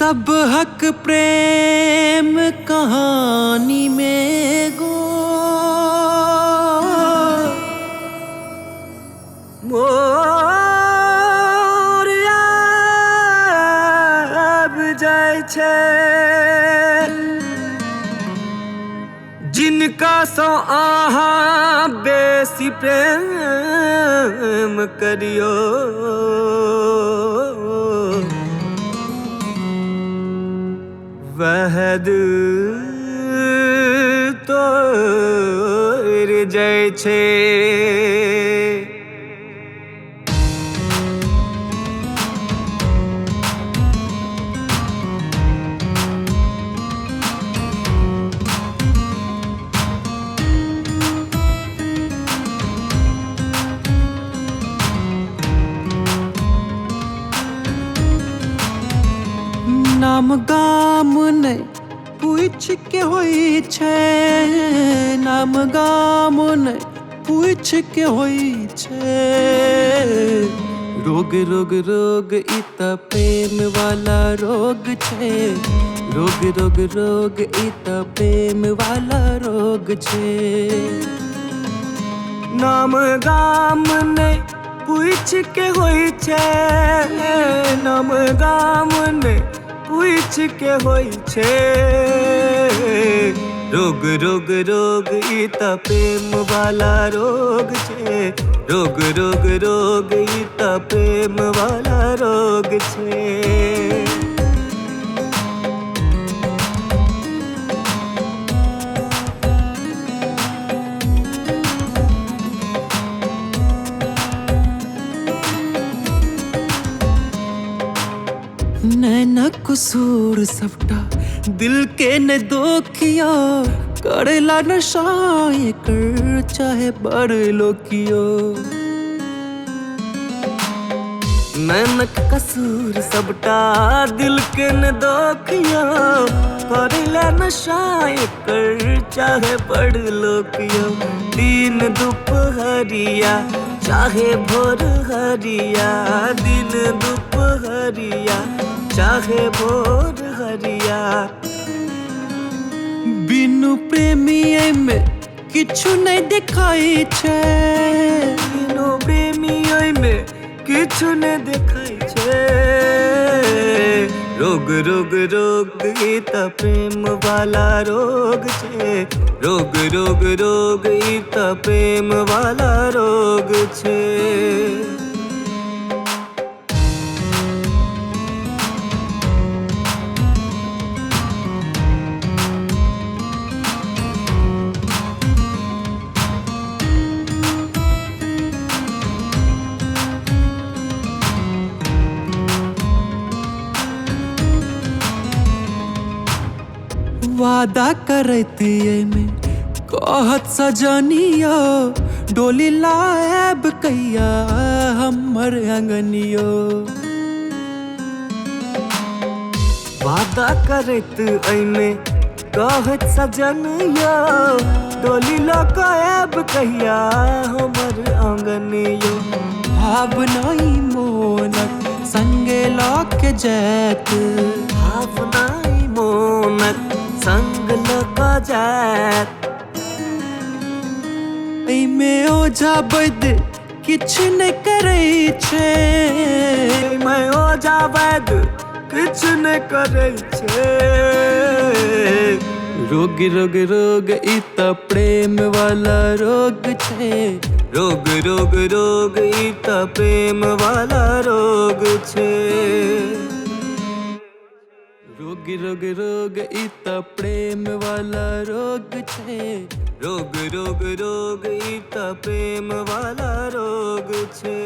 सब हक प्रेम कहानी में गो मोर आब जाय छै जिनका सँ अहाँ बेसी प्रेम करियो वह दिल तोड़ जाय छै। नाम गाम नै पूछ के होई छै, नाम गाम नै पूछ के होई छै। रोग रोग रोग ई त प्रेम वाला रोग छै, रोग रोग रोग ई त प्रेम वाला रोग छै। नाम गाम नै पूछ के होई छै, नाम गाम नै पूछ के होई छै। रोग रोग रोग ई त प्रेम वाला रोग छै, रोग रोग रोग ई त प्रेम वाला रोग छै। नैना कसूर सबटा दिल के न दोखिया, करेला नशा एकर चाहे बड़ लोकियो। नैनक कसूर सबटा दिल के न दोखिया, करेला नशा एकर चाहे बड़ लोकियो। दिन दुपहरिया चाहे भोर हरिया, दिन दुपहरिया चाहे भोर हरिया। बिनु प्रेमी में किछु नहीं दिखाई छै, बिनु प्रेमी में किछु नहीं दिखाई छै। रोग रोग रोग ई त प्रेम वाला रोग छै, रोग रोग रोग ई त प्रेम वाला रोग छै। वादा करती में कहत सजनियो, डोली लाएब कैया हमर अंगनियो। वादा करत में कहत सजनियो, डोली लाएब कैया हमर अंगनियो। भाव नहीं मोनक संगे लाके जैत, भाव नहीं मोनक संग लगा जात। एमे ओझा वैद किछ नहीं करे छै, एमे ओझा वैद किछ नहीं करे छै। रोग रोग रोग ई त प्रेम वाला रोग छै, रोग रोग रोग ई त प्रेम वाला रोग छै। रोग रोग रोग ई त प्रेम वाला रोग छै, रोग रोग रोग ई त प्रेम वाला रोग छै।